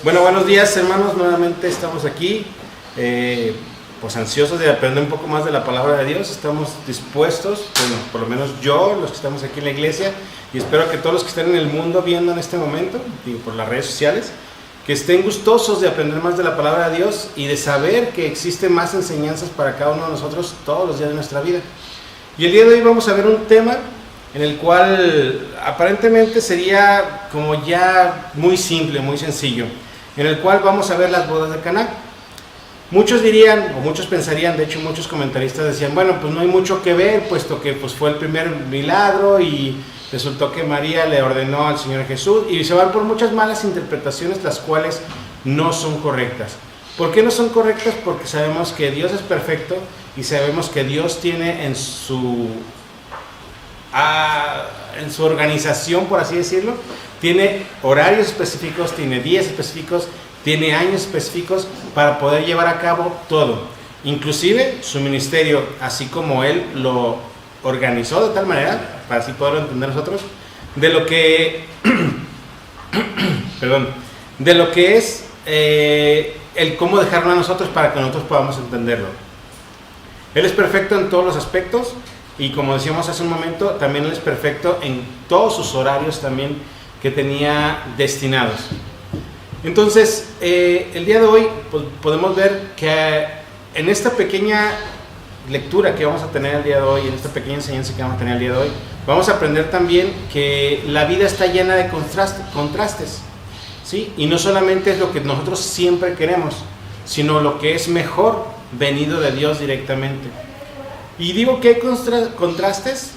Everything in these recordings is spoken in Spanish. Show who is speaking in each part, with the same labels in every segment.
Speaker 1: Bueno, buenos días hermanos, nuevamente estamos aquí, pues ansiosos de aprender un poco más de la palabra de Dios. Estamos dispuestos, bueno, por lo menos yo, los que estamos aquí en la iglesia, y espero que todos los que estén en el mundo viendo en este momento, digo, por las redes sociales, que estén gustosos de aprender más de la palabra de Dios y de saber que existen más enseñanzas para cada uno de nosotros todos los días de nuestra vida. Y el día de hoy vamos a ver un tema en el cual aparentemente sería como ya muy simple, muy sencillo, en el cual vamos a ver las bodas de Caná. Muchos dirían, o muchos pensarían, de hecho muchos comentaristas decían, bueno, pues no hay mucho que ver, puesto que pues fue el primer milagro y resultó que María le ordenó al Señor Jesús, y se van por muchas malas interpretaciones, las cuales no son correctas. ¿Por qué no son correctas? Porque sabemos que Dios es perfecto y sabemos que Dios tiene en su organización, por así decirlo, tiene horarios específicos, tiene días específicos, tiene años específicos para poder llevar a cabo todo, inclusive su ministerio, así como Él lo organizó de tal manera, para así poderlo entender nosotros, de lo que de lo que es el cómo dejarlo a nosotros para que nosotros podamos entenderlo. Él es perfecto en todos los aspectos, y como decíamos hace un momento, también Él es perfecto en todos sus horarios también que tenía destinados. Entonces, el día de hoy pues, podemos ver que en esta pequeña lectura que vamos a tener el día de hoy, en esta pequeña enseñanza que vamos a tener el día de hoy, vamos a aprender también que la vida está llena de contrastes, ¿sí? Y no solamente es lo que nosotros siempre queremos, sino lo que es mejor venido de Dios directamente. Y digo que hay contrastes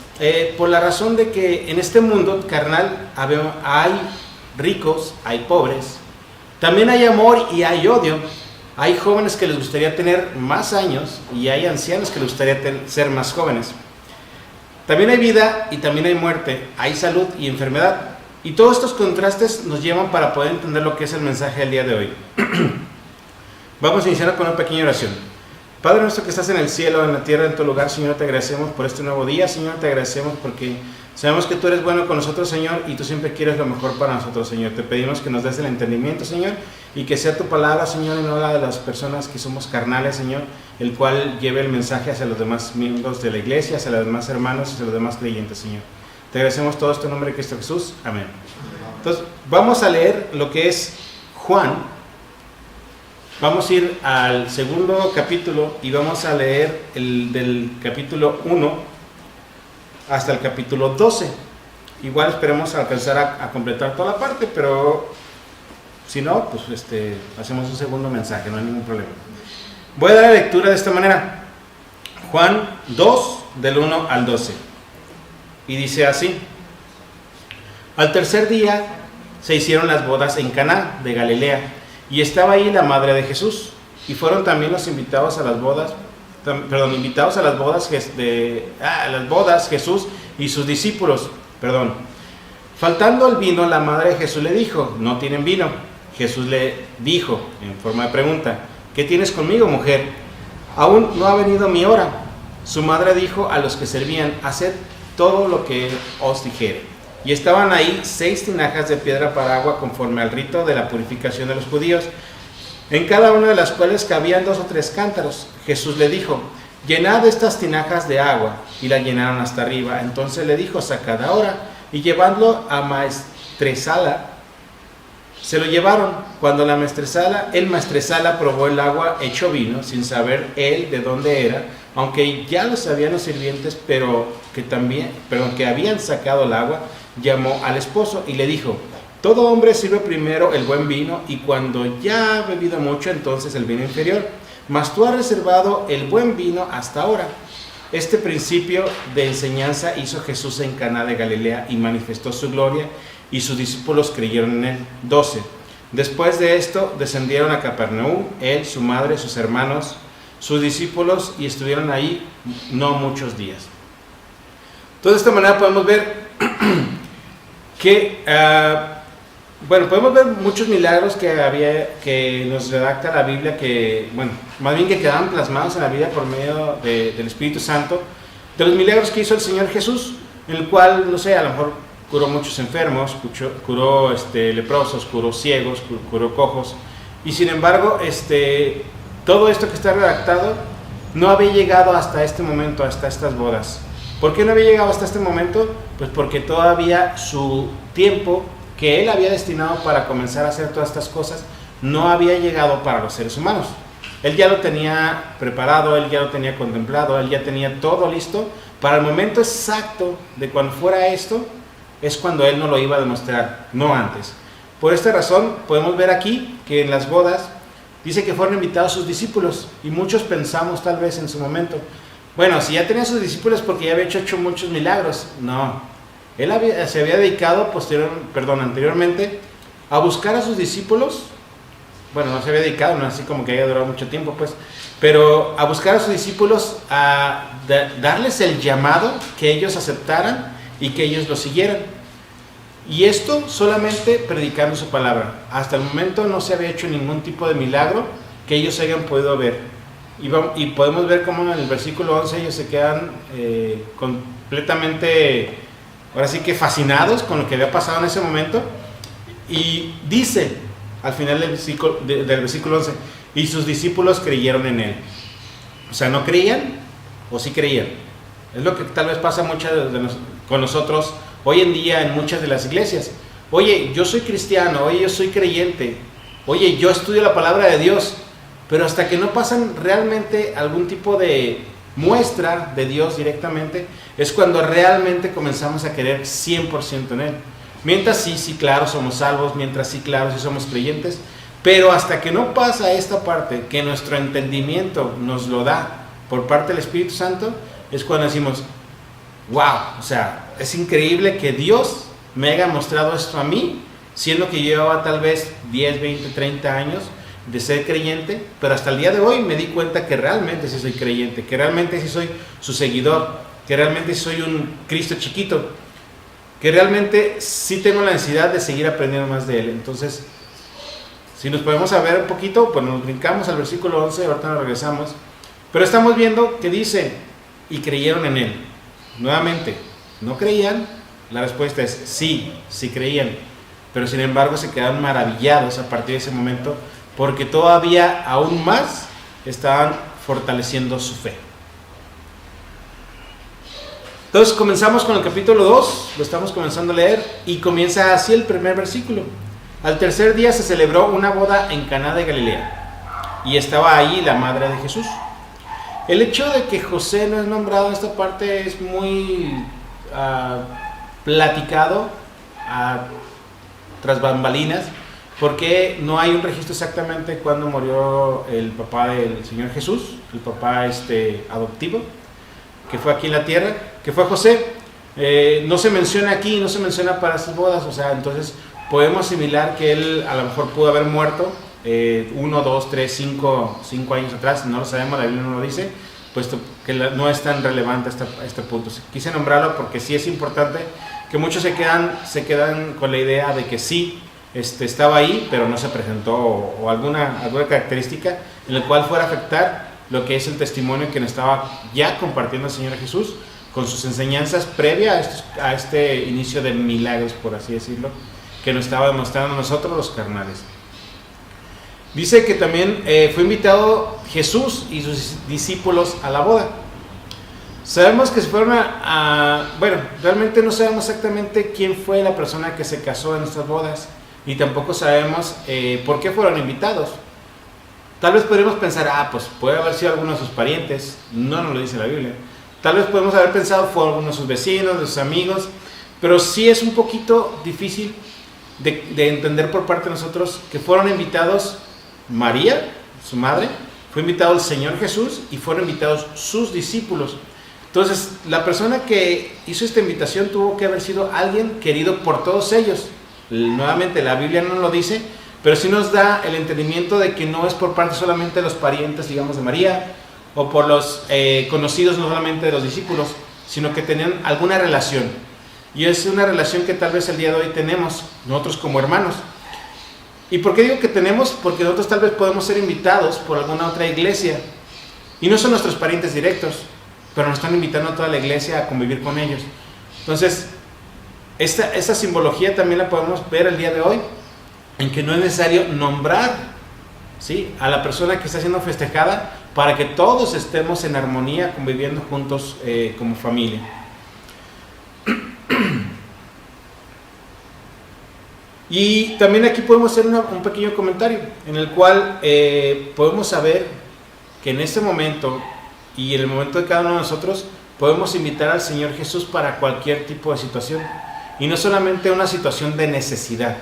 Speaker 1: por la razón de que en este mundo carnal hay ricos, hay pobres, también hay amor y hay odio. Hay jóvenes que les gustaría tener más años y hay ancianos que les gustaría ser más jóvenes. También hay vida y también hay muerte, hay salud y enfermedad. Y todos estos contrastes nos llevan para poder entender lo que es el mensaje del día de hoy. Vamos a iniciar con una pequeña oración. Padre nuestro que estás en el cielo, en la tierra, en tu lugar, Señor, te agradecemos por este nuevo día, Señor, te agradecemos porque sabemos que tú eres bueno con nosotros, Señor, y tú siempre quieres lo mejor para nosotros, Señor. Te pedimos que nos des el entendimiento, Señor, y que sea tu palabra, Señor, y no la de las personas que somos carnales, Señor, el cual lleve el mensaje hacia los demás miembros de la iglesia, hacia los demás hermanos, hacia los demás creyentes, Señor. Te agradecemos todo esto en nombre de Cristo Jesús. Amén. Entonces, vamos a leer lo que es Juan. Vamos a ir al segundo capítulo y vamos a leer del capítulo 1 hasta el capítulo 12. Igual esperemos alcanzar a completar toda la parte, pero si no, pues hacemos un segundo mensaje, no hay ningún problema. Voy a dar la lectura de esta manera. Juan 2, del 1 al 12. Y dice así: Al tercer día se hicieron las bodas en Caná de Galilea, y estaba ahí la madre de Jesús, y fueron también los invitados a las bodas, Jesús y sus discípulos. Faltando el vino, la madre de Jesús le dijo: ¿No tienen vino? Jesús le dijo, en forma de pregunta: ¿Qué tienes conmigo, mujer? Aún no ha venido mi hora. Su madre dijo a los que servían: Haced todo lo que os dijere. Y estaban ahí 6 tinajas de piedra para agua, conforme al rito de la purificación de los judíos, en cada una de las cuales cabían 2 o 3 cántaros. Jesús le dijo: Llenad estas tinajas de agua. Y la llenaron hasta arriba. Entonces le dijo: Sacad ahora y llevadlo a maestresala. Se lo llevaron. Cuando el maestresala probó el agua hecho vino, sin saber él de dónde era, aunque ya lo sabían los sirvientes, pero que habían sacado el agua, llamó al esposo y le dijo: Todo hombre sirve primero el buen vino, y cuando ya ha bebido mucho, entonces el vino inferior. Mas tú has reservado el buen vino hasta ahora. Este principio de enseñanza hizo Jesús en Caná de Galilea y manifestó su gloria, y sus discípulos creyeron en él. 12. Después de esto descendieron a Capernaum, él, su madre, sus hermanos, sus discípulos, y estuvieron ahí no muchos días. Entonces, de esta manera podemos ver que podemos ver muchos milagros que nos redacta la Biblia, que quedaban plasmados en la Biblia por medio del Espíritu Santo, de los milagros que hizo el Señor Jesús, en el cual, no sé, a lo mejor curó muchos enfermos, curó leprosos, curó ciegos, curó cojos. Y sin embargo, todo esto que está redactado no había llegado hasta este momento, hasta estas bodas. ¿Por qué no había llegado hasta este momento? Pues porque todavía su tiempo que él había destinado para comenzar a hacer todas estas cosas no había llegado para los seres humanos. Él ya lo tenía preparado, él ya lo tenía contemplado, él ya tenía todo listo. Para el momento exacto de cuando fuera esto, es cuando él no lo iba a demostrar, no antes. Por esta razón, podemos ver aquí que en las bodas dice que fueron invitados sus discípulos, y muchos pensamos tal vez en su momento, bueno, si ya tenía sus discípulos porque ya había hecho muchos milagros. No, él se había dedicado anteriormente a buscar a sus discípulos. Bueno, no se había dedicado, no así como que haya durado mucho tiempo, pues, pero a buscar a sus discípulos, a darles el llamado, que ellos aceptaran y que ellos lo siguieran. Y esto solamente predicando su palabra. Hasta el momento no se había hecho ningún tipo de milagro que ellos hayan podido ver. Y podemos ver cómo en el versículo 11 ellos se quedan completamente, ahora sí que fascinados con lo que había pasado en ese momento. Y dice al final del versículo 11, y sus discípulos creyeron en él. O sea, ¿no creían o sí creían? Es lo que tal vez pasa con nosotros hoy en día en muchas de las iglesias. Oye, yo soy cristiano, oye, yo soy creyente, oye, yo estudio la palabra de Dios, pero hasta que no pasan realmente algún tipo de muestra de Dios directamente, es cuando realmente comenzamos a creer 100% en Él. Mientras sí, claro, somos salvos, mientras sí, claro, sí somos creyentes, pero hasta que no pasa esta parte, que nuestro entendimiento nos lo da por parte del Espíritu Santo, es cuando decimos, wow, o sea, es increíble que Dios me haya mostrado esto a mí, siendo que yo llevaba tal vez 10, 20, 30 años de ser creyente, pero hasta el día de hoy me di cuenta que realmente sí soy creyente, que realmente sí soy su seguidor, que realmente soy un Cristo chiquito, que realmente sí tengo la necesidad de seguir aprendiendo más de Él. Entonces, si nos podemos ver un poquito, pues nos brincamos al versículo 11, ahorita nos regresamos, pero estamos viendo que dice, y creyeron en Él. Nuevamente, ¿no creían? La respuesta es sí creían, pero sin embargo se quedaron maravillados a partir de ese momento, porque todavía aún más estaban fortaleciendo su fe. Entonces comenzamos con el capítulo 2, lo estamos comenzando a leer, y comienza así el primer versículo. Al tercer día se celebró una boda en Caná de Galilea, y estaba ahí la madre de Jesús. El hecho de que José no es nombrado en esta parte es muy platicado tras bambalinas, porque no hay un registro exactamente cuando murió el papá del Señor Jesús, el papá adoptivo, que fue aquí en la tierra, que fue José. No se menciona aquí, no se menciona para estas bodas, o sea, entonces podemos asimilar que él a lo mejor pudo haber muerto 1, 2, 3, 5 años atrás, no lo sabemos, la Biblia no lo dice, puesto que no es tan relevante este punto. Quise nombrarlo porque sí es importante, que muchos se quedan con la idea de que sí, estaba ahí, pero no se presentó, o alguna característica en la cual fuera a afectar lo que es el testimonio que nos estaba ya compartiendo el Señor Jesús con sus enseñanzas previas a este inicio de milagros, por así decirlo, que nos estaba demostrando a nosotros los carnales. Dice que también fue invitado Jesús y sus discípulos a la boda. Sabemos que se fueron bueno, realmente no sabemos exactamente quién fue la persona que se casó en estas bodas, y tampoco sabemos por qué fueron invitados. Tal vez podríamos pensar, pues puede haber sido alguno de sus parientes, no nos lo dice la Biblia. Tal vez podemos haber pensado fue alguno de sus vecinos, de sus amigos, pero sí es un poquito difícil de entender por parte de nosotros que fueron invitados María, su madre, fue invitado el Señor Jesús y fueron invitados sus discípulos. Entonces, la persona que hizo esta invitación tuvo que haber sido alguien querido por todos ellos. Nuevamente, la Biblia no lo dice, pero sí nos da el entendimiento de que no es por parte solamente de los parientes, digamos, de María, o por los conocidos no solamente de los discípulos, sino que tenían alguna relación. Y es una relación que tal vez el día de hoy tenemos, nosotros como hermanos. ¿Y por qué digo que tenemos? Porque nosotros tal vez podemos ser invitados por alguna otra iglesia, y no son nuestros parientes directos, pero nos están invitando a toda la iglesia a convivir con ellos. Entonces, Esta simbología también la podemos ver el día de hoy, en que no es necesario nombrar, ¿sí?, a la persona que está siendo festejada para que todos estemos en armonía, conviviendo juntos como familia. Y también aquí podemos hacer un pequeño comentario en el cual podemos saber que en este momento y en el momento de cada uno de nosotros podemos invitar al Señor Jesús para cualquier tipo de situación, y no solamente una situación de necesidad,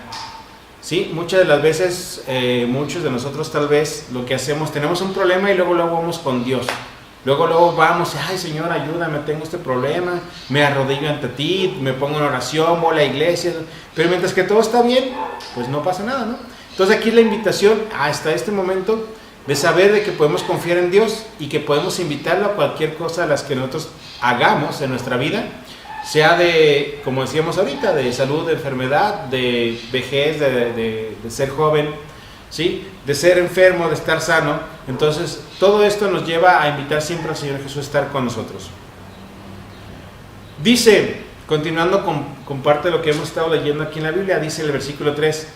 Speaker 1: ¿sí? Muchas de las veces, muchos de nosotros tal vez lo que hacemos, tenemos un problema y luego vamos con Dios. Luego vamos, ay Señor, ayúdame, tengo este problema, me arrodillo ante ti, me pongo en oración, voy a la iglesia, pero mientras que todo está bien, pues no pasa nada, ¿no? Entonces aquí la invitación hasta este momento de saber de que podemos confiar en Dios y que podemos invitarlo a cualquier cosa de las que nosotros hagamos en nuestra vida, sea de, como decíamos ahorita, de salud, de enfermedad, de vejez, de ser joven, ¿sí?, de ser enfermo, de estar sano. Entonces todo esto nos lleva a invitar siempre al Señor Jesús a estar con nosotros. Dice, continuando con parte de lo que hemos estado leyendo aquí en la Biblia, dice el versículo 3,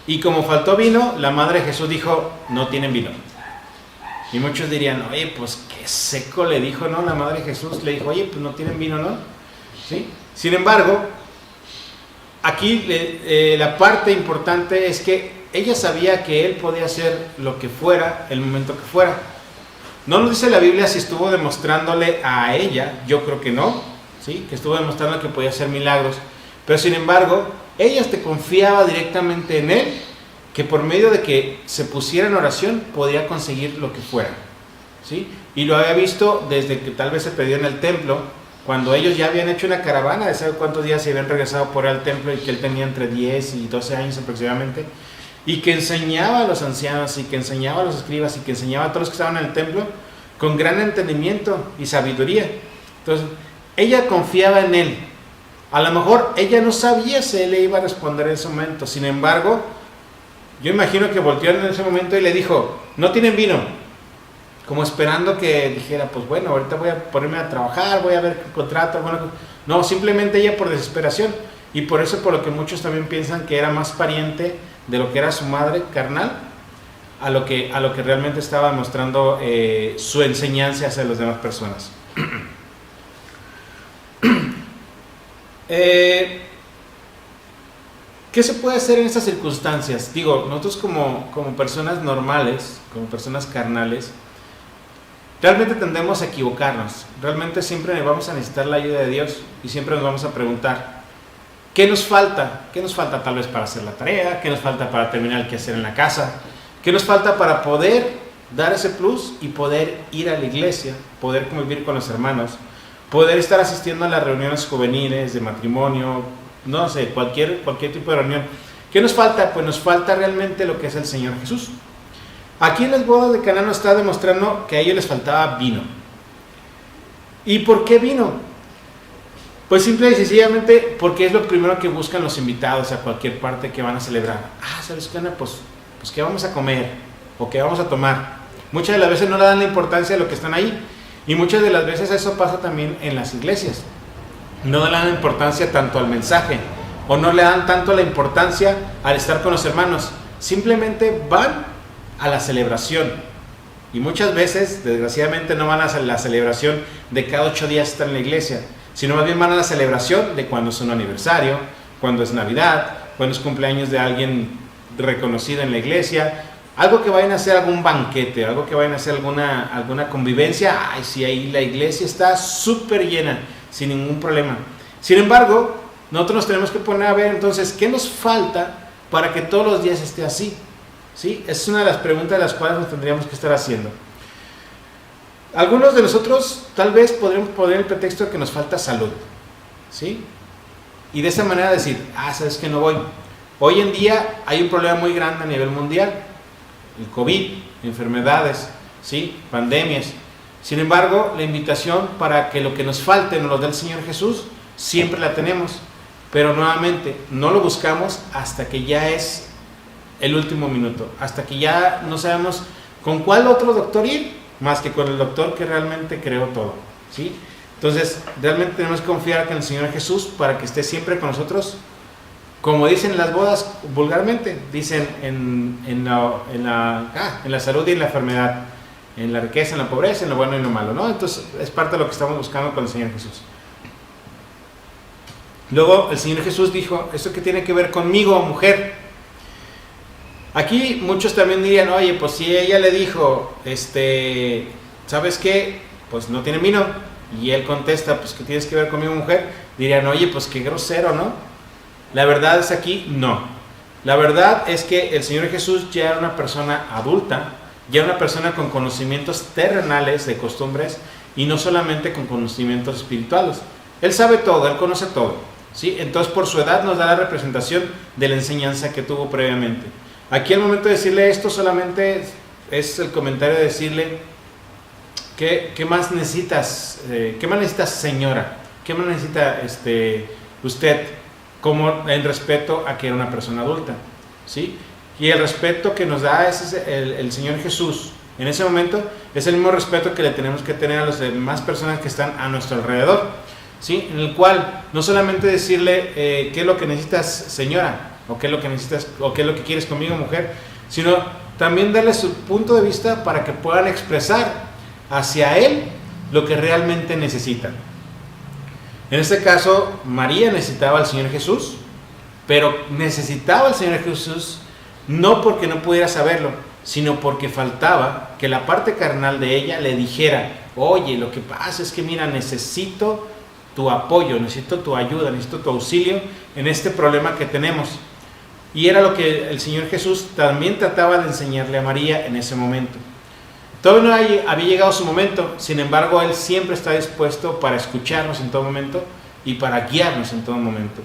Speaker 1: y como faltó vino, la madre de Jesús dijo, no tienen vino. Y muchos dirían, oye, pues qué seco le dijo, ¿no? La madre de Jesús le dijo, oye, pues no tienen vino, ¿no? ¿Sí? Sin embargo, aquí la parte importante es que ella sabía que él podía hacer lo que fuera, el momento que fuera. No nos dice la Biblia si estuvo demostrándole a ella, yo creo que no, ¿sí?, que estuvo demostrando que podía hacer milagros, pero sin embargo, ella te confiaba directamente en él, que por medio de que se pusiera en oración, podía conseguir lo que fuera, ¿sí? Y lo había visto desde que tal vez se perdió en el templo, cuando ellos ya habían hecho una caravana de saber cuántos días se habían regresado por el templo, y que él tenía entre 10 y 12 años aproximadamente, y que enseñaba a los ancianos, y que enseñaba a los escribas, y que enseñaba a todos los que estaban en el templo con gran entendimiento y sabiduría. Entonces, ella confiaba en él. A lo mejor ella no sabía si él le iba a responder en ese momento. Sin embargo, yo imagino que volteó en ese momento y le dijo, no tienen vino, como esperando que dijera, pues bueno, ahorita voy a ponerme a trabajar, voy a ver qué contrato. Bueno, no, simplemente ella por desesperación, y por eso por lo que muchos también piensan que era más pariente de lo que era su madre carnal a lo que realmente estaba mostrando su enseñanza hacia las demás personas. ¿Qué se puede hacer en estas circunstancias? Digo, nosotros como personas normales, como personas carnales, realmente tendemos a equivocarnos. Realmente siempre vamos a necesitar la ayuda de Dios, y siempre nos vamos a preguntar, ¿qué nos falta? ¿Qué nos falta tal vez para hacer la tarea? ¿Qué nos falta para terminar el quehacer en la casa? ¿Qué nos falta para poder dar ese plus y poder ir a la iglesia, poder convivir con los hermanos, poder estar asistiendo a las reuniones juveniles, de matrimonio, no sé, cualquier tipo de reunión? ¿Qué nos falta? Pues nos falta realmente lo que es el Señor Jesús. Aquí en las bodas de Caná nos está demostrando que a ellos les faltaba vino. ¿Y por qué vino? Pues simple y sencillamente porque es lo primero que buscan los invitados a cualquier parte que van a celebrar. ¿Sabes qué, Ana? Pues ¿qué vamos a comer? ¿O qué vamos a tomar? Muchas de las veces no le dan la importancia a lo que están ahí. Y muchas de las veces eso pasa también en las iglesias. No le dan importancia tanto al mensaje, o no le dan tanto la importancia al estar con los hermanos. Simplemente van a la celebración. Y muchas veces, desgraciadamente, no van a la celebración de cada 8 días estar en la iglesia, sino más bien van a la celebración de cuando es un aniversario, cuando es Navidad, cuando es cumpleaños de alguien reconocido en la iglesia, algo que vayan a hacer, algún banquete, algo que vayan a hacer, alguna convivencia. Ay, sí, ahí la iglesia está súper llena, sin ningún problema. Sin embargo, nosotros nos tenemos que poner a ver entonces qué nos falta para que todos los días esté así, ¿sí? Es una de las preguntas de las cuales nos tendríamos que estar haciendo. Algunos de nosotros tal vez podríamos poner el pretexto de que nos falta salud, ¿sí? Y de esa manera decir, ¿sabes qué? No voy. Hoy en día hay un problema muy grande a nivel mundial, el COVID, enfermedades, ¿sí?, pandemias. Sin embargo, la invitación para que lo que nos falte nos lo dé el Señor Jesús, siempre la tenemos, pero nuevamente no lo buscamos hasta que ya es el último minuto, hasta que ya no sabemos con cuál otro doctor ir, más que con el doctor que realmente creó todo, ¿sí? Entonces, realmente tenemos que confiar en el Señor Jesús para que esté siempre con nosotros. Como dicen las bodas vulgarmente, dicen en la salud y en la enfermedad, en la riqueza, en la pobreza, en lo bueno y en lo malo, ¿no? Entonces, es parte de lo que estamos buscando con el Señor Jesús. Luego, el Señor Jesús dijo, ¿esto qué tiene que ver conmigo, mujer? Aquí muchos también dirían, oye, pues si ella le dijo, ¿sabes qué? Pues no tiene vino. Y él contesta, pues ¿qué tienes que ver conmigo, mujer? Dirían, oye, pues qué grosero, ¿no? La verdad es aquí, no. La verdad es que el Señor Jesús ya era una persona adulta, ya era una persona con conocimientos terrenales de costumbres y no solamente con conocimientos espirituales. Él sabe todo, él conoce todo, ¿sí? Entonces por su edad nos da la representación de la enseñanza que tuvo previamente. Aquí al momento de decirle esto solamente es el comentario de decirle, ¿qué más necesitas? ¿Qué más necesitas, señora? ¿Qué más necesita usted? Como en respeto a que era una persona adulta, ¿sí? Y el respeto que nos da el Señor Jesús en ese momento es el mismo respeto que le tenemos que tener a las demás personas que están a nuestro alrededor, ¿sí? En el cual no solamente decirle qué es lo que necesitas, señora, o qué es lo que necesitas, o qué es lo que quieres conmigo, mujer, sino también darle su punto de vista para que puedan expresar hacia él lo que realmente necesitan. En este caso, María necesitaba al Señor Jesús, pero necesitaba al Señor Jesús no porque no pudiera saberlo, sino porque faltaba que la parte carnal de ella le dijera, oye, lo que pasa es que mira, necesito tu apoyo, necesito tu ayuda, necesito tu auxilio en este problema que tenemos. Y era lo que el Señor Jesús también trataba de enseñarle a María en ese momento. Todavía no había llegado su momento, sin embargo, Él siempre está dispuesto para escucharnos en todo momento y para guiarnos en todo momento.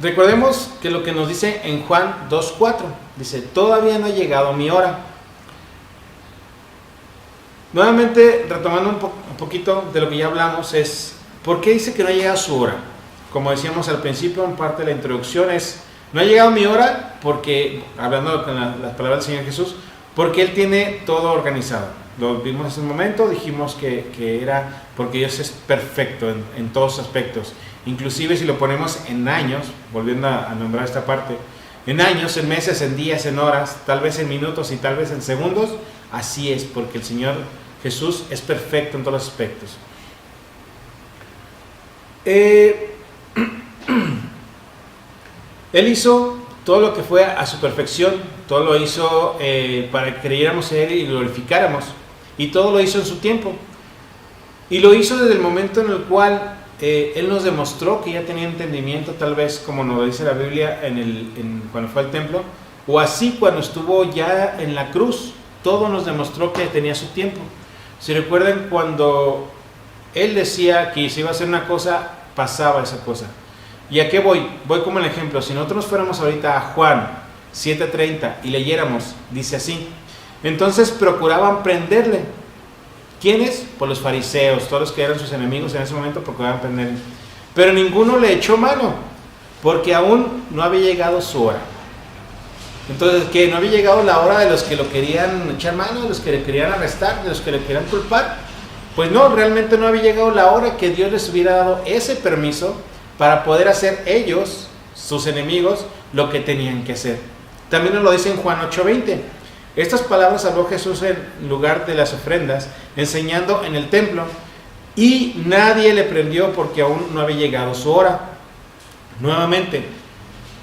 Speaker 1: Recordemos que lo que nos dice en Juan 2:4, dice, todavía no ha llegado mi hora. Nuevamente, retomando un poquito de lo que ya hablamos, es, ¿por qué dice que no ha llegado su hora? Como decíamos al principio, en parte de la introducción es, no ha llegado mi hora porque, hablando con las palabras del Señor Jesús, porque Él tiene todo organizado. Lo vimos en ese momento, dijimos que era porque Dios es perfecto en todos aspectos. Inclusive si lo ponemos en años, volviendo a nombrar esta parte, en años, en meses, en días, en horas, tal vez en minutos y tal vez en segundos, así es, porque el Señor Jesús es perfecto en todos los aspectos. Él hizo todo lo que fue a su perfección, todo lo hizo para que creyéramos en Él y glorificáramos, y todo lo hizo en su tiempo, y lo hizo desde el momento en el cual Él nos demostró que ya tenía entendimiento, tal vez como nos lo dice la Biblia cuando fue al templo, o así cuando estuvo ya en la cruz, todo nos demostró que tenía su tiempo. Si recuerdan, cuando Él decía que si iba a hacer una cosa, pasaba esa cosa. ¿Y a qué voy? Voy como el ejemplo. Si nosotros fuéramos ahorita a Juan 7:30 y leyéramos, dice así, entonces procuraban prenderle. ¿Quiénes? Pues los fariseos, todos los que eran sus enemigos en ese momento procuraban prenderle. Pero ninguno le echó mano, porque aún no había llegado su hora. Entonces, ¿qué? ¿No había llegado la hora de los que lo querían echar mano, de los que le querían arrestar, de los que le querían culpar? Pues no, realmente no había llegado la hora que Dios les hubiera dado ese permiso para poder hacer ellos, sus enemigos, lo que tenían que hacer. También nos lo dice en Juan 8:20. Estas palabras habló Jesús en lugar de las ofrendas, enseñando en el templo, y nadie le prendió porque aún no había llegado su hora. Nuevamente,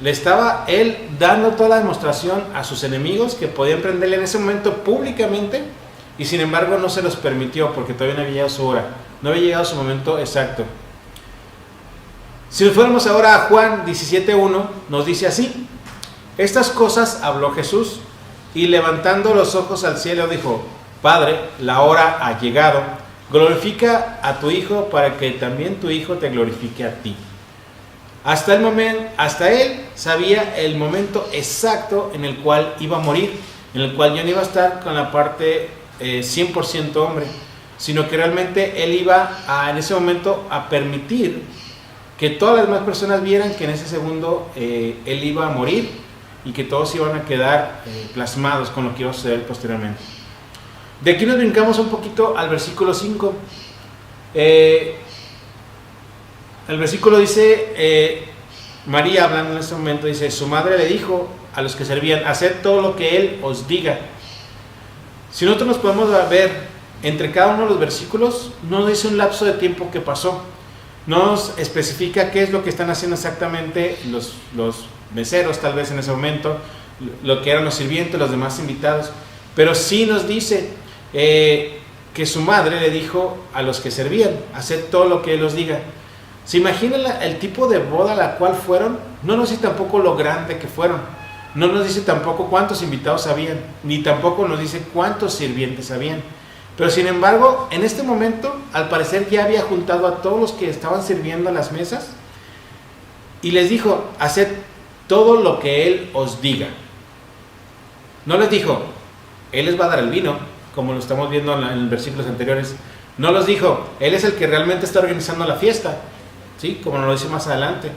Speaker 1: le estaba Él dando toda la demostración a sus enemigos que podían prenderle en ese momento públicamente, y sin embargo no se los permitió porque todavía no había llegado su hora, no había llegado su momento exacto. Si nos fuéramos ahora a Juan 17:1, nos dice así, estas cosas habló Jesús, y levantando los ojos al cielo dijo, Padre, la hora ha llegado, glorifica a tu Hijo para que también tu Hijo te glorifique a ti. Hasta Él sabía el momento exacto en el cual iba a morir, en el cual ya no iba a estar con la parte 100% hombre, sino que realmente Él iba en ese momento a permitir que todas las demás personas vieran que en ese segundo Él iba a morir y que todos iban a quedar plasmados con lo que iba a suceder posteriormente. De aquí nos brincamos un poquito al versículo 5. El versículo dice, María, hablando en este momento, dice, su madre le dijo a los que servían, haced todo lo que él os diga. Si nosotros nos podemos ver entre cada uno de los versículos, no dice un lapso de tiempo que pasó, no nos especifica qué es lo que están haciendo exactamente los meseros tal vez en ese momento, lo que eran los sirvientes, los demás invitados, pero sí nos dice que su madre le dijo a los que servían, haced todo lo que él os diga. ¿Se imaginan el tipo de boda a la cual fueron? No nos dice tampoco lo grande que fueron, no nos dice tampoco cuántos invitados habían, ni tampoco nos dice cuántos sirvientes habían. Pero sin embargo, en este momento, al parecer ya había juntado a todos los que estaban sirviendo a las mesas y les dijo, haced todo lo que él os diga. No les dijo, él les va a dar el vino, como lo estamos viendo en versículos anteriores. No les dijo, él es el que realmente está organizando la fiesta, ¿sí? Como nos lo dice más adelante.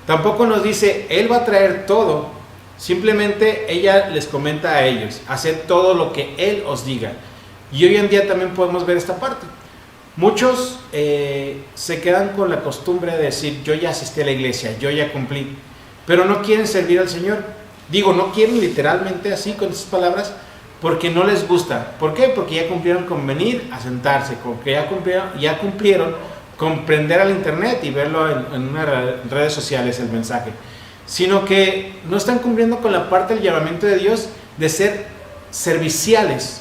Speaker 1: Tampoco nos dice, él va a traer todo. Simplemente ella les comenta a ellos, haced todo lo que él os diga. Y hoy en día también podemos ver esta parte. Muchos se quedan con la costumbre de decir, yo ya asistí a la iglesia, yo ya cumplí, pero no quieren servir al Señor. Digo, no quieren literalmente así con esas palabras, porque no les gusta. ¿Por qué? Porque ya cumplieron con venir a sentarse, porque ya cumplieron con prender al internet y verlo en unas redes sociales el mensaje, sino que no están cumpliendo con la parte del llamamiento de Dios de ser serviciales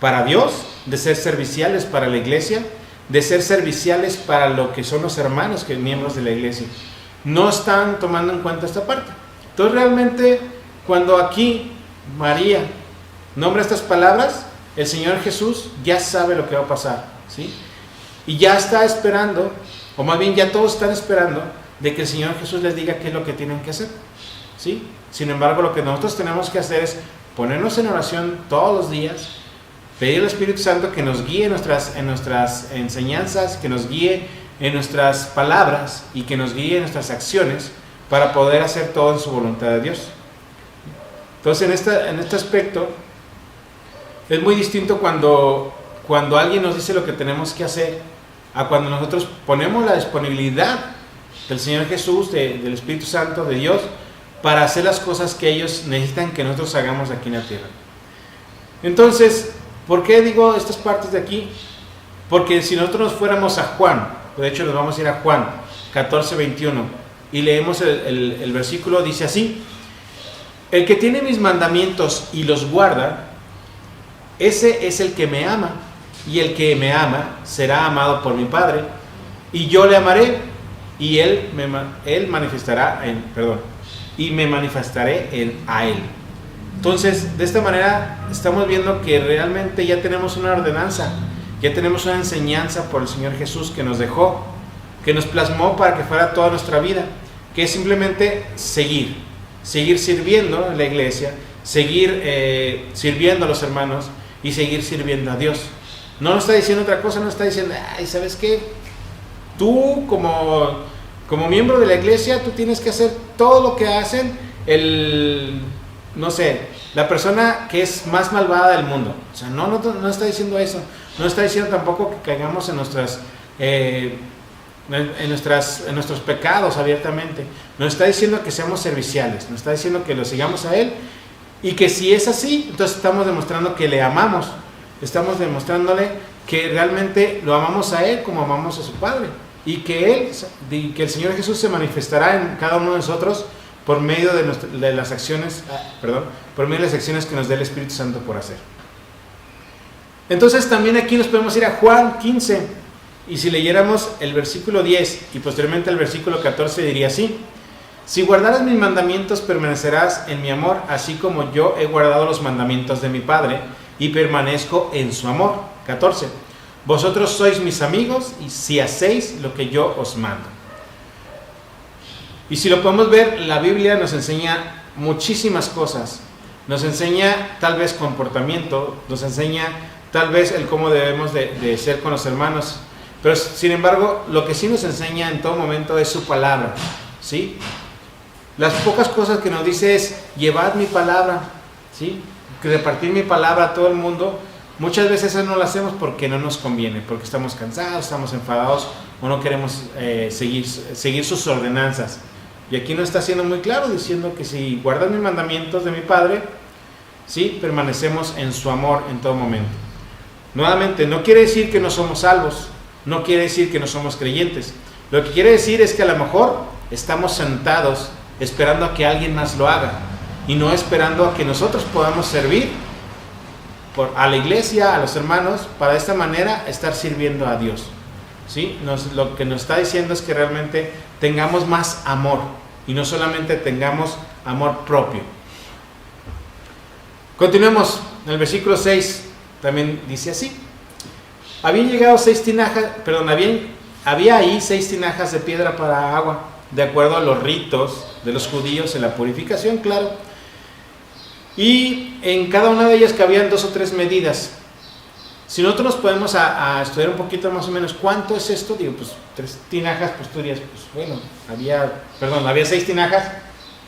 Speaker 1: para Dios, de ser serviciales para la iglesia, de ser serviciales para lo que son los hermanos, que miembros de la iglesia. No están tomando en cuenta esta parte. Entonces realmente cuando aquí María nombra estas palabras, el Señor Jesús ya sabe lo que va a pasar, ¿sí? Y ya está esperando, o más bien ya todos están esperando de que el Señor Jesús les diga qué es lo que tienen que hacer, ¿sí? Sin embargo, lo que nosotros tenemos que hacer es ponernos en oración todos los días, pedir al Espíritu Santo que nos guíe en nuestras enseñanzas, que nos guíe en nuestras palabras y que nos guíe en nuestras acciones para poder hacer todo en su voluntad de Dios. Entonces, en este aspecto, es muy distinto cuando alguien nos dice lo que tenemos que hacer, a cuando nosotros ponemos la disponibilidad del Señor Jesús, del Espíritu Santo, de Dios, para hacer las cosas que ellos necesitan que nosotros hagamos aquí en la tierra. Entonces, ¿por qué digo estas partes de aquí? Porque si nosotros nos fuéramos a Juan, de hecho nos vamos a ir a Juan 14:21 y leemos el versículo, dice así: el que tiene mis mandamientos y los guarda, ese es el que me ama, y el que me ama será amado por mi Padre, y yo le amaré, y él manifestará y me manifestaré a él. Entonces, de esta manera estamos viendo que realmente ya tenemos una ordenanza, ya tenemos una enseñanza por el Señor Jesús que nos dejó, que nos plasmó para que fuera toda nuestra vida, que es simplemente seguir sirviendo en la iglesia, seguir sirviendo a los hermanos y seguir sirviendo a Dios. No nos está diciendo otra cosa, no está diciendo, ay, ¿sabes qué? Tú como miembro de la iglesia, tú tienes que hacer todo lo que hacen la persona que es más malvada del mundo. O sea, no está diciendo eso. No está diciendo tampoco que caigamos en nuestros pecados abiertamente. Nos está diciendo que seamos serviciales. Nos está diciendo que lo sigamos a Él. Y que si es así, entonces estamos demostrando que le amamos. Estamos demostrándole que realmente lo amamos a Él como amamos a su Padre. Y que el Señor Jesús se manifestará en cada uno de nosotros por medio de las acciones, por medio de las acciones que nos dé el Espíritu Santo por hacer. Entonces también aquí nos podemos ir a Juan 15, y si leyéramos el versículo 10 y posteriormente el versículo 14 diría así: si guardaras mis mandamientos permanecerás en mi amor, así como yo he guardado los mandamientos de mi Padre y permanezco en su amor. 14. Vosotros sois mis amigos y si hacéis lo que yo os mando. Y si lo podemos ver, la Biblia nos enseña muchísimas cosas. Nos enseña tal vez comportamiento, nos enseña tal vez el cómo debemos de ser con los hermanos. Pero sin embargo, lo que sí nos enseña en todo momento es su palabra, ¿sí? Las pocas cosas que nos dice es: llevad mi palabra, ¿sí? Repartir mi palabra a todo el mundo, muchas veces eso no lo hacemos porque no nos conviene, porque estamos cansados, estamos enfadados o no queremos seguir sus ordenanzas. Y aquí nos está siendo muy claro diciendo que si guardan mis mandamientos de mi Padre, sí, permanecemos en su amor en todo momento. Nuevamente, no quiere decir que no somos salvos, no quiere decir que no somos creyentes. Lo que quiere decir es que a lo mejor estamos sentados esperando a que alguien más lo haga y no esperando a que nosotros podamos servir a la iglesia, a los hermanos, para de esta manera estar sirviendo a Dios. ¿Sí? Lo que nos está diciendo es que realmente tengamos más amor y no solamente tengamos amor propio. Continuemos en el versículo 6, también dice así: habían llegado había ahí 6 tinajas de piedra para agua, de acuerdo a los ritos de los judíos en la purificación, claro. Y en cada una de ellas cabían 2 o 3 medidas. Si nosotros nos podemos a estudiar un poquito más o menos cuánto es esto, digo, pues 3 tinajas, pues tú dirías, pues bueno, había 6 tinajas,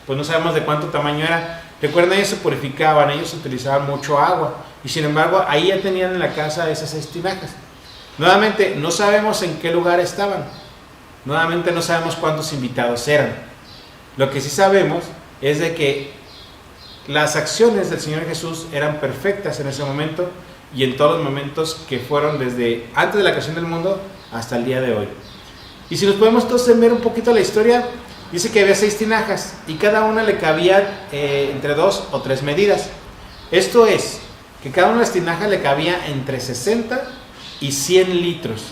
Speaker 1: pues no sabemos de cuánto tamaño era. Recuerden, ellos se purificaban, ellos utilizaban mucho agua, y sin embargo ahí ya tenían en la casa esas 6 tinajas. Nuevamente, no sabemos en qué lugar estaban, nuevamente no sabemos cuántos invitados eran. Lo que sí sabemos es de que las acciones del Señor Jesús eran perfectas en ese momento y en todos los momentos que fueron desde antes de la creación del mundo hasta el día de hoy. Y si nos podemos entonces ver un poquito la historia, dice que había 6 tinajas y cada una le cabía entre 2 o 3 medidas. Esto es, que cada una de las tinajas le cabía entre 60 y 100 litros.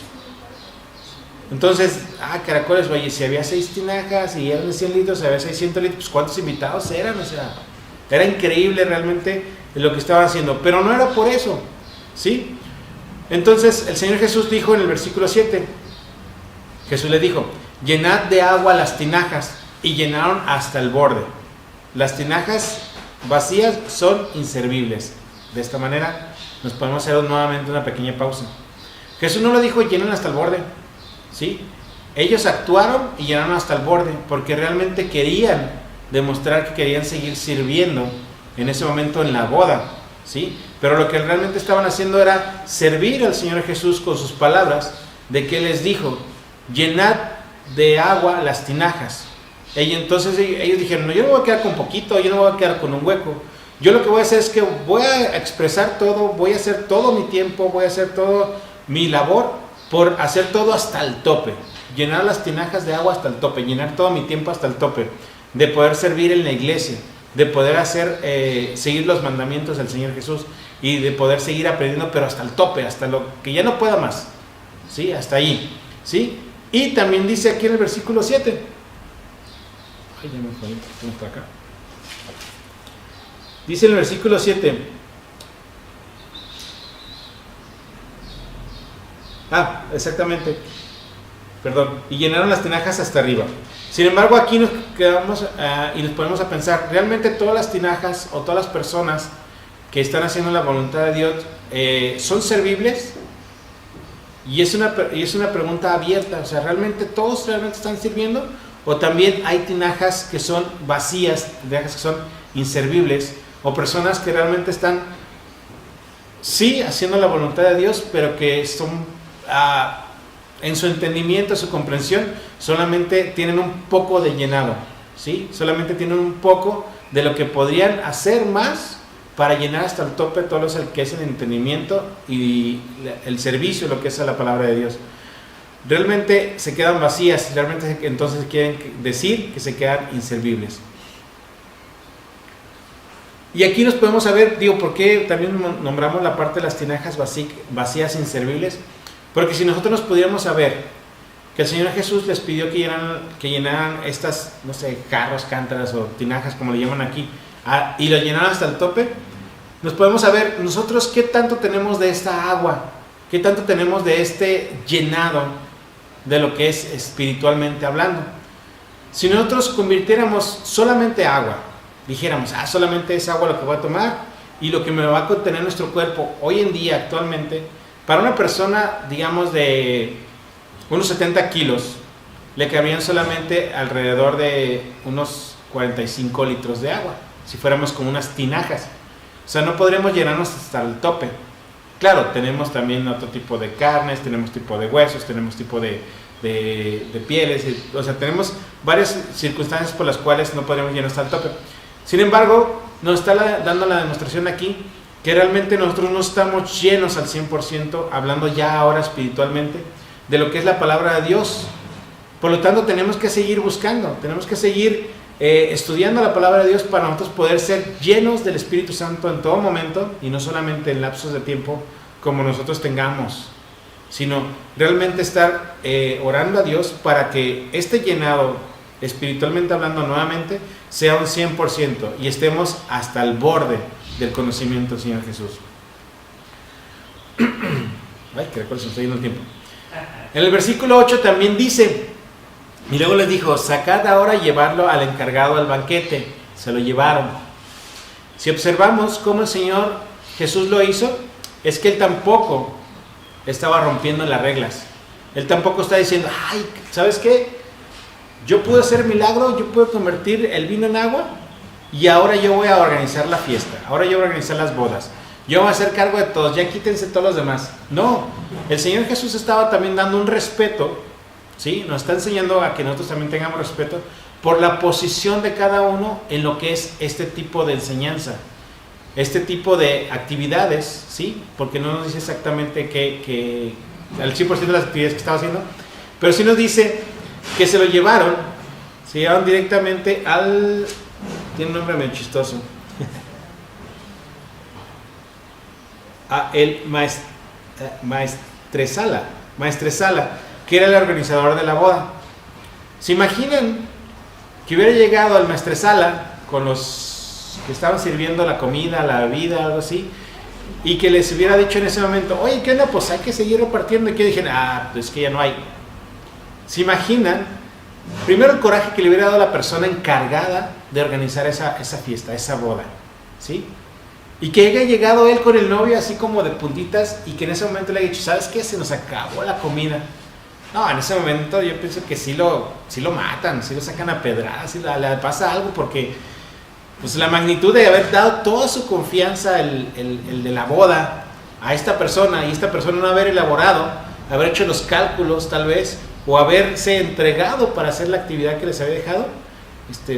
Speaker 1: Entonces, caracoles, oye, si había 6 tinajas y eran de 100 litros, había 600 litros, pues ¿cuántos invitados eran? O sea, era increíble realmente lo que estaban haciendo, pero no era por eso, ¿sí? Entonces el Señor Jesús dijo en el versículo 7, Jesús le dijo: llenad de agua las tinajas, y llenaron hasta el borde. Las tinajas vacías son inservibles. De esta manera nos podemos hacer nuevamente una pequeña pausa. Jesús no lo dijo llenen hasta el borde, ¿sí? Ellos actuaron y llenaron hasta el borde porque realmente querían demostrar que querían seguir sirviendo en ese momento en la boda, ¿sí? Pero lo que realmente estaban haciendo era servir al Señor Jesús con sus palabras, de que les dijo: llenad de agua las tinajas. Y entonces ellos dijeron: no, yo no voy a quedar con poquito, yo no voy a quedar con un hueco. Yo lo que voy a hacer es que voy a expresar todo, voy a hacer todo mi tiempo, voy a hacer todo mi labor por hacer todo hasta el tope, llenar las tinajas de agua hasta el tope, llenar todo mi tiempo hasta el tope, de poder servir en la iglesia, de poder seguir los mandamientos del Señor Jesús y de poder seguir aprendiendo, pero hasta el tope, hasta lo que ya no pueda más, ¿sí? Hasta ahí, ¿sí? Y también dice aquí en el versículo 7, ay, ya me fue, ¿cómo está acá? Dice en el versículo 7, exactamente, perdón, y llenaron las tinajas hasta arriba. Sin embargo, aquí nos quedamos y nos ponemos a pensar, ¿realmente todas las tinajas o todas las personas que están haciendo la voluntad de Dios son servibles? Y es una pregunta abierta, o sea, ¿realmente todos realmente están sirviendo? ¿O también hay tinajas que son vacías, tinajas que son inservibles, o personas que realmente están, sí, haciendo la voluntad de Dios, pero que son, en su entendimiento, su comprensión, solamente tienen un poco de llenado, ¿sí? Solamente tienen un poco de lo que podrían hacer más para llenar hasta el tope todo lo que es el entendimiento y el servicio, lo que es a la palabra de Dios. Realmente se quedan vacías, realmente entonces quieren decir que se quedan inservibles. Y aquí nos podemos saber, ¿por qué también nombramos la parte de las tinajas vacías inservibles? Porque si nosotros nos pudiéramos saber que el Señor Jesús les pidió que llenaran estas, no sé, jarros, cántaras o tinajas, como le llaman aquí, y lo llenaran hasta el tope, nos podemos saber nosotros qué tanto tenemos de esta agua, qué tanto tenemos de este llenado de lo que es espiritualmente hablando. Si nosotros convirtiéramos solamente agua, dijéramos, solamente es agua lo que voy a tomar y lo que me va a contener nuestro cuerpo, hoy en día, actualmente, para una persona, digamos, de unos 70 kilos, le cabrían solamente alrededor de unos 45 litros de agua, si fuéramos con unas tinajas. O sea, no podríamos llenarnos hasta el tope. Claro, tenemos también otro tipo de carnes, tenemos tipo de huesos, tenemos tipo de pieles, o sea, tenemos varias circunstancias por las cuales no podemos llegar al tope. Sin embargo, nos está dando la demostración aquí que realmente nosotros no estamos llenos al 100%, hablando ya ahora espiritualmente, de lo que es la palabra de Dios. Por lo tanto, tenemos que seguir buscando, tenemos que seguir estudiando la palabra de Dios para nosotros poder ser llenos del Espíritu Santo en todo momento, y no solamente en lapsos de tiempo como nosotros tengamos, sino realmente estar orando a Dios para que este llenado, espiritualmente hablando nuevamente, sea un 100% y estemos hasta el borde del conocimiento del Señor Jesús. Ay, que recuerdo, se me está yendo el tiempo. En el versículo 8 también dice: y luego les dijo, sacad ahora y llevarlo al encargado del banquete. Se lo llevaron. Si observamos cómo el Señor Jesús lo hizo, es que Él tampoco estaba rompiendo las reglas. Él tampoco está diciendo, ay, ¿sabes qué? Yo pude hacer milagro, yo puedo convertir el vino en agua y ahora yo voy a organizar la fiesta, ahora yo voy a organizar las bodas, yo voy a hacer cargo de todos, ya quítense todos los demás. No, el Señor Jesús estaba también dando un respeto, ¿sí? Nos está enseñando a que nosotros también tengamos respeto por la posición de cada uno en lo que es este tipo de enseñanza, este tipo de actividades, ¿sí? Porque no nos dice exactamente que al 100% de las actividades que estaba haciendo, pero sí nos dice que se llevaron directamente al... tiene un nombre medio chistoso. A el maestresala, que era el organizador de la boda. ¿Se imaginan que hubiera llegado al maestresala con los que estaban sirviendo la comida, la bebida, algo así, y que les hubiera dicho en ese momento, oye, ¿qué onda? Pues hay que seguir repartiendo, y que dijeron, pues que ya no hay? ¿Se imaginan? Primero, el coraje que le hubiera dado a la persona encargada de organizar esa fiesta, esa boda, ¿sí? Y que haya llegado él con el novio así como de puntitas, y que en ese momento le haya dicho, ¿sabes qué? Se nos acabó la comida. No, en ese momento yo pienso que sí lo matan, sí lo sacan a pedradas, sí le pasa algo, porque pues la magnitud de haber dado toda su confianza, el de la boda, a esta persona, y esta persona no haber elaborado, haber hecho los cálculos tal vez, o haberse entregado para hacer la actividad que les había dejado,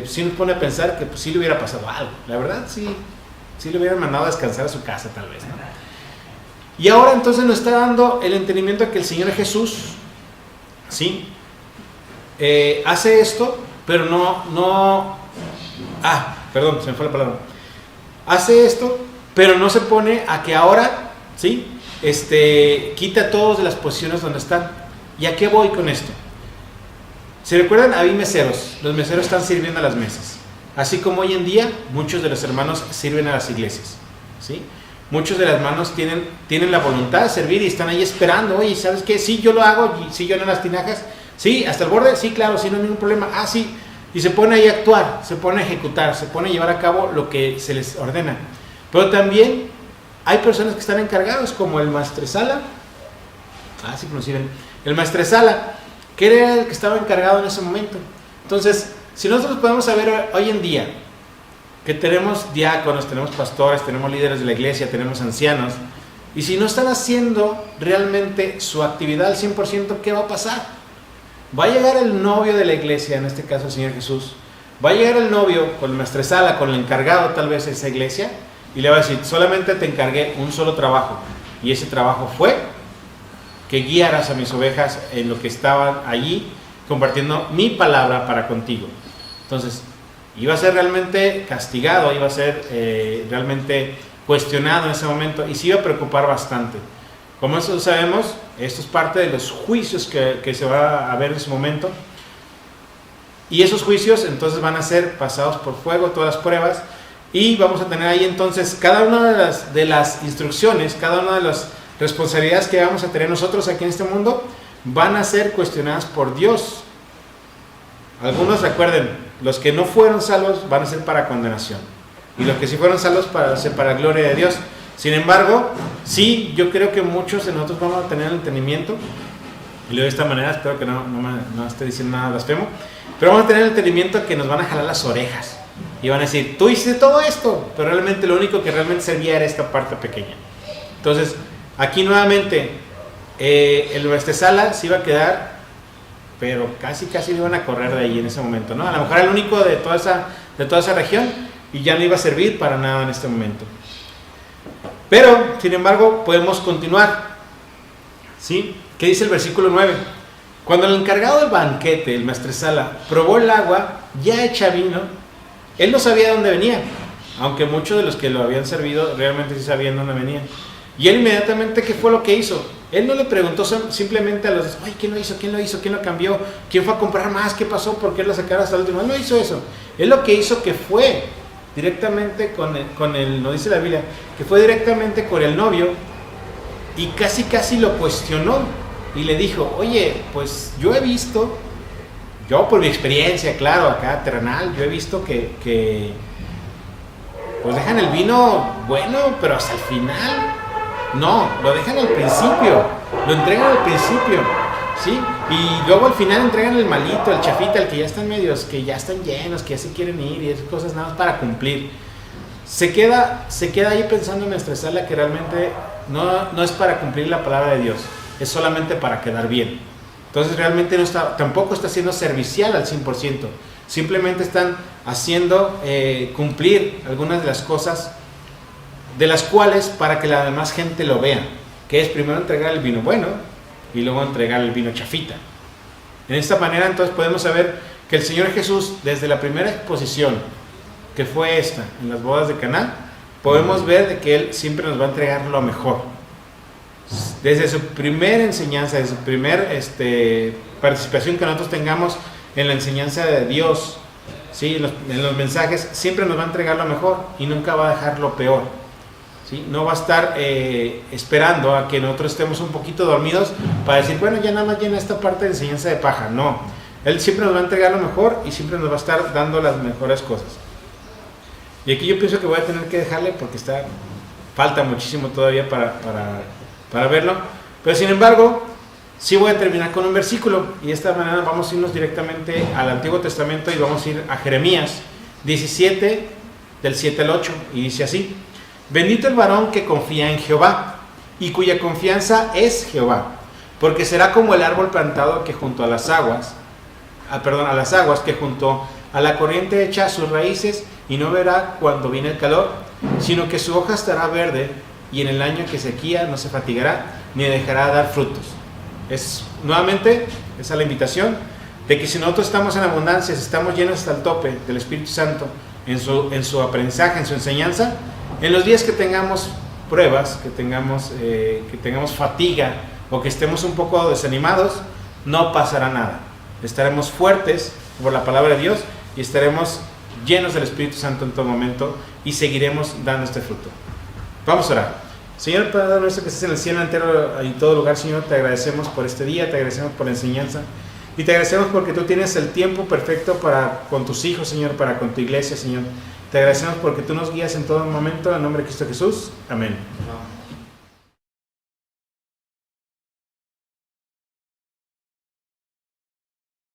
Speaker 1: sí nos pone a pensar que pues sí le hubiera pasado algo. La verdad, sí le hubieran mandado a descansar a su casa tal vez, ¿no? Y ahora entonces nos está dando el entendimiento de que el Señor Jesús, ¿sí? Hace esto, pero perdón, se me fue la palabra. Hace esto, pero no se pone a que ahora, ¿sí? Quita a todos de las posiciones donde están. ¿Y a qué voy con esto? ¿Se recuerdan? Había meseros. Los meseros están sirviendo a las mesas. Así como hoy en día, muchos de los hermanos sirven a las iglesias, ¿sí? Muchos de los hermanos tienen la voluntad de servir y están ahí esperando. Oye, ¿sabes qué? Sí, yo lo hago. Sí, yo en las tinajas. Sí, hasta el borde. Sí, claro, sí, no hay ningún problema. Sí. Y se pone ahí a actuar, se pone a ejecutar, se pone a llevar a cabo lo que se les ordena. Pero también hay personas que están encargados, como el maestresala. Sí, conocieron. El maestresala, que era el que estaba encargado en ese momento. Entonces, si nosotros podemos saber hoy en día que tenemos diáconos, tenemos pastores, tenemos líderes de la iglesia, tenemos ancianos, y si no están haciendo realmente su actividad al 100%, ¿qué va a pasar? Va a llegar el novio de la iglesia, en este caso el Señor Jesús, va a llegar el novio con el maestresala, con el encargado tal vez de esa iglesia, y le va a decir, solamente te encargué un solo trabajo, y ese trabajo fue que guiaras a mis ovejas en lo que estaban allí, compartiendo mi palabra para contigo. Entonces, iba a ser realmente castigado, iba a ser realmente cuestionado en ese momento, y se iba a preocupar bastante. Como eso sabemos, esto es parte de los juicios que se va a ver en ese momento, y esos juicios entonces van a ser pasados por fuego, todas las pruebas, y vamos a tener ahí entonces cada una de las instrucciones, cada una de las responsabilidades que vamos a tener nosotros aquí en este mundo van a ser cuestionadas por Dios. Algunos, recuerden, los que no fueron salvos van a ser para condenación, y los que sí fueron salvos para ser para la gloria de Dios. Sin embargo, sí, yo creo que muchos de nosotros vamos a tener el entendimiento, y lo digo de esta manera, espero que no esté diciendo nada blasfemo, pero vamos a tener el entendimiento que nos van a jalar las orejas y van a decir, tú hiciste todo esto, pero realmente lo único que realmente servía era esta parte pequeña. Entonces, Aquí nuevamente, el maestresala se iba a quedar, pero casi le iban a correr de ahí en ese momento, ¿no? A lo mejor era el único de toda esa región y ya no iba a servir para nada en este momento. Pero, sin embargo, podemos continuar, ¿sí? ¿Qué dice el versículo 9? Cuando el encargado del banquete, el maestresala, probó el agua ya hecha vino, él no sabía de dónde venía, aunque muchos de los que lo habían servido realmente sí sabían dónde venía. Y él inmediatamente, ¿qué fue lo que hizo? Él no le preguntó simplemente a los, ay, ¿quién lo hizo? ¿Quién lo hizo? ¿Quién lo cambió? ¿Quién fue a comprar más? ¿Qué pasó? ¿Por qué lo sacaron hasta el último? Él no hizo eso. Él lo que hizo que fue directamente con el, no dice la Biblia, que fue directamente con el novio y casi lo cuestionó y le dijo, oye, pues yo he visto, yo por mi experiencia, claro, acá terrenal, yo he visto que pues dejan el vino bueno, pero hasta el final. No, lo dejan al principio, lo entregan al principio, ¿sí? Y luego al final entregan el malito, el chafita, el que ya están medios, que ya están llenos, que ya se quieren ir y esas cosas nada más para cumplir. Se queda ahí pensando en nuestra sala que realmente no es para cumplir la palabra de Dios, es solamente para quedar bien. Entonces realmente tampoco está siendo servicial al 100%, simplemente están haciendo cumplir algunas de las cosas de las cuales para que la demás gente lo vea, que es primero entregar el vino bueno y luego entregar el vino chafita. En esta manera entonces podemos saber que el Señor Jesús, desde la primera exposición, que fue esta, en las bodas de Caná, podemos ver de que Él siempre nos va a entregar lo mejor. Desde su primera enseñanza, desde su primera participación que nosotros tengamos en la enseñanza de Dios, ¿sí? En los mensajes, siempre nos va a entregar lo mejor y nunca va a dejar lo peor. ¿Sí? No va a estar esperando a que nosotros estemos un poquito dormidos para decir, bueno, ya nada más llena esta parte de enseñanza de paja. No, Él siempre nos va a entregar lo mejor y siempre nos va a estar dando las mejores cosas. Y aquí yo pienso que voy a tener que dejarle porque falta muchísimo todavía para verlo. Pero sin embargo, sí voy a terminar con un versículo y de esta manera vamos a irnos directamente al Antiguo Testamento y vamos a ir a Jeremías 17, del 7 al 8, y dice así: bendito el varón que confía en Jehová y cuya confianza es Jehová, porque será como el árbol plantado que junto a las aguas, que junto a la corriente echa sus raíces y no verá cuando viene el calor, sino que su hoja estará verde y en el año que sequía no se fatigará ni dejará de dar frutos. Nuevamente, esa es la invitación de que si nosotros estamos en abundancia, si estamos llenos hasta el tope del Espíritu Santo en su aprendizaje, en su enseñanza, en los días que tengamos pruebas, que tengamos fatiga o que estemos un poco desanimados, no pasará nada. Estaremos fuertes por la palabra de Dios y estaremos llenos del Espíritu Santo en todo momento y seguiremos dando este fruto. Vamos a orar. Señor Padre nuestro que estás en el cielo entero y en todo lugar, Señor, te agradecemos por este día, te agradecemos por la enseñanza y te agradecemos porque tú tienes el tiempo perfecto con tus hijos, Señor, con tu iglesia, Señor. Te agradecemos porque tú nos guías en todo momento, en nombre de Cristo Jesús. Amén.